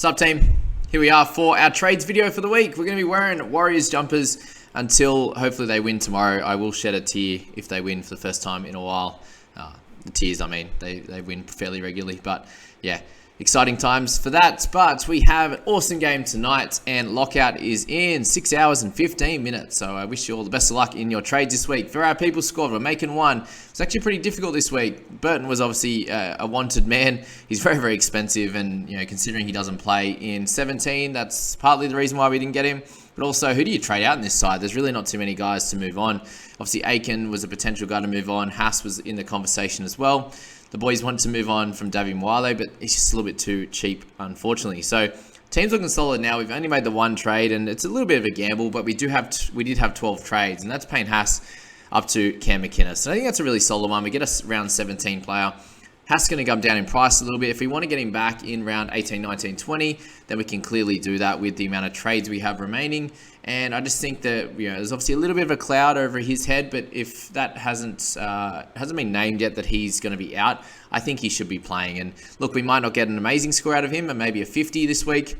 Sup team, here we are for our trades video for the week. We're going to be wearing Warriors jumpers until hopefully they win tomorrow. I will shed a tear if they win for the first time in a while. The tears, I mean, they win fairly regularly, but yeah, exciting times for that. But we have an awesome game tonight, and lockout is in 6 hours and 15 minutes. So I wish you all the best of luck in your trades this week. For our people squad, we're making one. It's actually pretty difficult this week. Burton was obviously a wanted man. He's very, very expensive, and considering he doesn't play in 17, that's partly the reason why we didn't get him. But also, who do you trade out in this side? There's really not too many guys to move on. Obviously, Aiken was a potential guy to move on. Haas was in the conversation as well. The boys wanted to move on from Davi Mwale, but he's just a little bit too cheap, unfortunately. So, team's looking solid now. We've only made the one trade, and it's a little bit of a gamble, but we did have 12 trades, and that's paying Haas up to Cam McInnes. So I think that's a really solid one. We get a round 17 player. Haas going to come down in price a little bit. If we want to get him back in round 18, 19, 20, then we can clearly do that with the amount of trades we have remaining. And I just think that there's obviously a little bit of a cloud over his head, but if that hasn't been named yet that he's going to be out, I think he should be playing. And look, we might not get an amazing score out of him, and maybe a 50 this week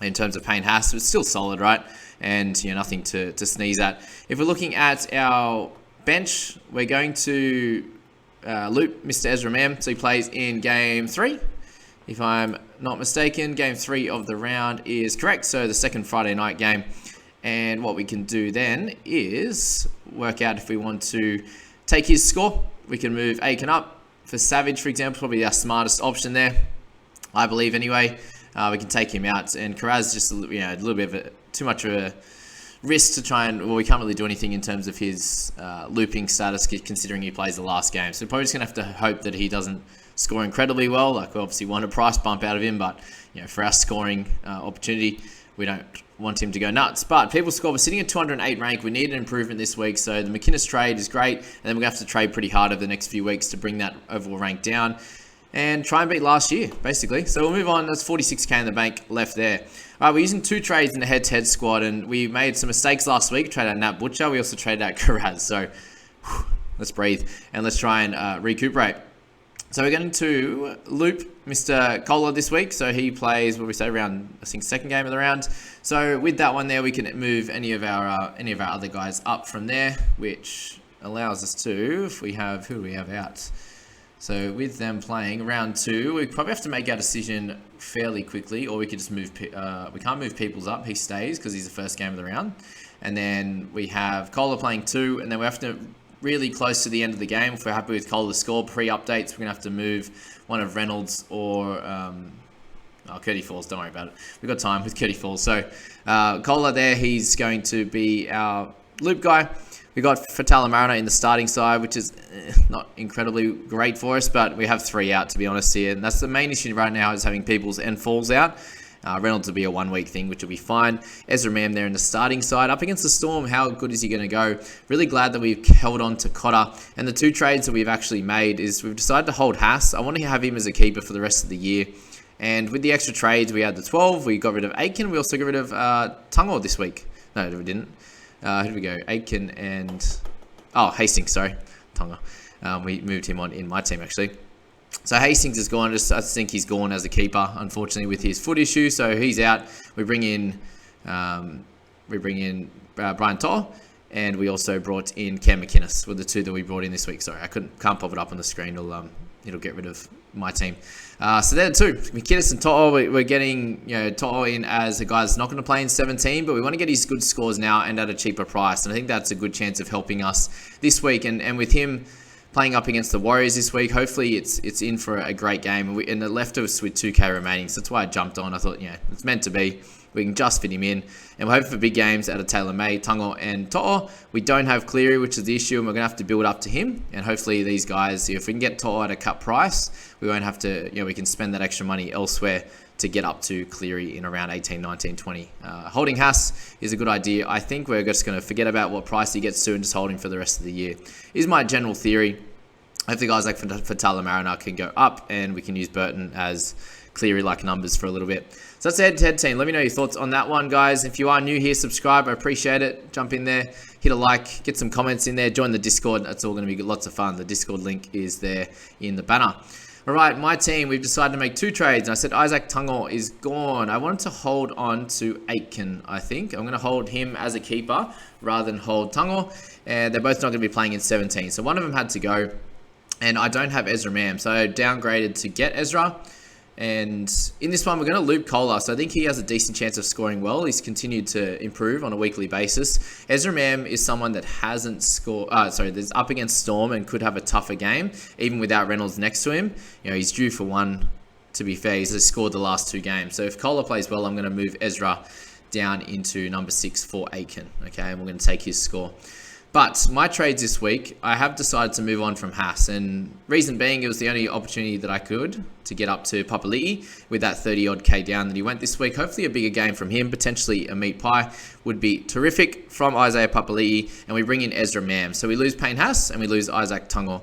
in terms of paying Haas. It's still solid, right? And nothing to sneeze at. If we're looking at our bench, we're going to loop Mr. Ezra Mam, so he plays in game 3. If I'm not mistaken, game 3 of the round is correct, so the second Friday night game. And what we can do then is work out if we want to take his score. We can move Aiken up for Savage, for example, probably our smartest option there, I believe anyway. We can take him out, and Karaz just a little bit of too much of a risk to try and, we can't really do anything in terms of his looping status considering he plays the last game. So we're probably just going to have to hope that he doesn't score incredibly well. Like, we obviously want a price bump out of him, but for our scoring opportunity, we don't want him to go nuts. But people score, we're sitting at 208 rank. We need an improvement this week, so the McInnes trade is great, and then we're going to have to trade pretty hard over the next few weeks to bring that overall rank down and try and beat last year, basically. So we'll move on. That's 46k in the bank left there. All right, we're using 2 trades in the head-to-head squad, and we made some mistakes last week. Traded out Nat Butcher. We also traded out Karaz. So let's breathe, and let's try and recuperate. So we're going to loop Mr. Kohler this week. So he plays, what we say, around, I think, second game of the round. So with that one there, we can move any of our other guys up from there, which allows us to, if we have, who do we have out? So with them playing round 2, we probably have to make our decision fairly quickly, or we could just move, we can't move Peoples up. He stays because he's the first game of the round. And then we have Kohler playing 2, and then we have to, really close to the end of the game, if we're happy with Kohler's score, pre-updates, we're going to have to move one of Reynolds or Curdy Falls. Don't worry about it. We've got time with Curdy Falls. So Kohler there, he's going to be our loop guy. We got Fatala Mariner in the starting side, which is not incredibly great for us, but we have 3 out, to be honest here. And that's the main issue right now, is having Peoples and Falls out. Reynolds will be a 1-week thing, which will be fine. Ezra Mam there in the starting side. Up against the Storm, how good is he going to go? Really glad that we've held on to Cotter. And the 2 trades that we've actually made is we've decided to hold Haas. I want to have him as a keeper for the rest of the year. And with the extra trades, we had the 12. We got rid of Aiken. We also got rid of Tungor this week. No, we didn't. Who did we go? Aiken and... Oh, Hastings, sorry. Tonga. We moved him on in my team, actually. So Hastings is gone. I just think he's gone as a keeper, unfortunately, with his foot issue. So he's out. We bring in Brian Toh, and we also brought in Cam McInnes. Were the 2 that we brought in this week. Sorry, I can't pop it up on the screen. It'll get rid of my team. So they're the 2. McInnes and Toh. We're getting Toh in as a guy that's not going to play in 17, but we want to get his good scores now and at a cheaper price. And I think that's a good chance of helping us this week. And with him playing up against the Warriors this week, hopefully it's in for a great game. And it left us with 2k remaining, so that's why I jumped on. I thought, it's meant to be. We can just fit him in. And we're hoping for big games out of Taylor May, Tungor, and To'o. We don't have Cleary, which is the issue, and we're going to have to build up to him. And hopefully these guys, if we can get To'o at a cut price, we won't have to, we can spend that extra money elsewhere to get up to Cleary in around 18, 19, 20. Holding Haas is a good idea. I think we're just going to forget about what price he gets to and just hold him for the rest of the year. Is my general theory. Hopefully guys like Fatala Mariner can go up, and we can use Burton as Cleary-like numbers for a little bit. So that's the head-to-head team. Let me know your thoughts on that one, guys. If you are new here, subscribe. I appreciate it. Jump in there, hit a like, get some comments in there, join the Discord. That's all going to be lots of fun. The Discord link is there in the banner. All right, my team, we've decided to make 2 trades. And I said Isaac Tungo is gone. I wanted to hold on to Aitken, I think. I'm going to hold him as a keeper rather than hold Tungo. And they're both not going to be playing in 17. So one of them had to go. And I don't have Ezra Mam. So I downgraded to get Ezra. And in this one, we're going to loop Kohler. So I think he has a decent chance of scoring well. He's continued to improve on a weekly basis. Ezra Mam is someone that hasn't scored. There's up against Storm and could have a tougher game, even without Reynolds next to him. He's due for one, to be fair. He's scored the last 2 games. So if Kohler plays well, I'm going to move Ezra down into number 6 for Aitken. Okay, and we're going to take his score. But my trades this week, I have decided to move on from Haas. And reason being, it was the only opportunity that I could to get up to Papali'i with that 30-odd K down that he went this week. Hopefully a bigger game from him, potentially a meat pie, would be terrific from Isaiah Papali'i. And we bring in Ezra Mam. So we lose Payne Haas and we lose Isaac Tungo.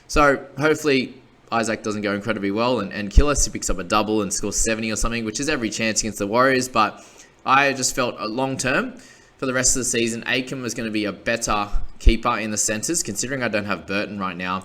So hopefully Isaac doesn't go incredibly well and kill us. He picks up a double and scores 70 or something, which is every chance against the Warriors. But I just felt long term, for the rest of the season, Aitken was going to be a better keeper in the centres, considering I don't have Burton right now.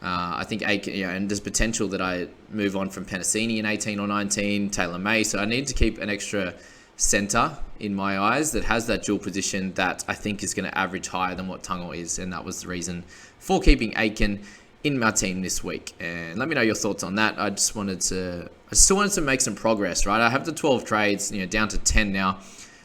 I think Aitken, and there's potential that I move on from Penasini in 18 or 19, Taylor May. So I need to keep an extra centre in my eyes that has that dual position that I think is going to average higher than what Tungo is. And that was the reason for keeping Aitken in my team this week. And let me know your thoughts on that. I still wanted to make some progress, right? I have the 12 trades, down to 10 now.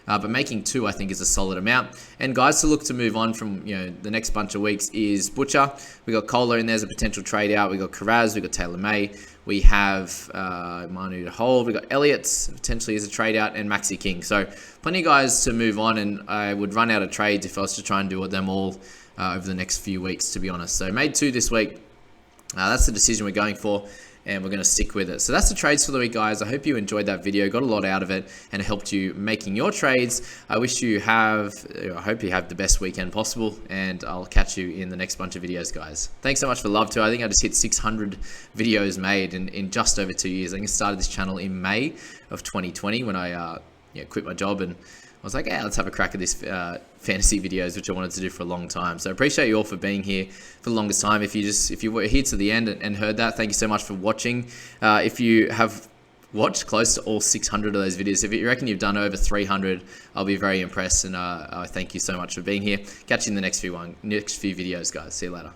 But making 2, I think, is a solid amount. And guys to look to move on from, the next bunch of weeks is Butcher. We got Kohler in there as a potential trade out. We got Karaz. We got Taylor May. We have Manu to hold. We got Elliott potentially as a trade out, and Maxi King. So plenty of guys to move on, and I would run out of trades if I was to try and do them all over the next few weeks, to be honest. So made 2 this week. That's the decision we're going for, and we're going to stick with it. So that's the trades for the week, guys. I hope you enjoyed that video, got a lot out of it, and it helped you making your trades. I hope you have the best weekend possible, and I'll catch you in the next bunch of videos, guys. Thanks so much for love too. I think I just hit 600 videos made in just over 2 years. I think I started this channel in May of 2020 when I quit my job, and I was like, yeah, let's have a crack at this fantasy videos, which I wanted to do for a long time. So I appreciate you all for being here for the longest time. If you were here to the end and heard that, thank you so much for watching. If you have watched close to all 600 of those videos, if you reckon you've done over 300, I'll be very impressed. And I thank you so much for being here. Catch you in the next few videos, guys. See you later.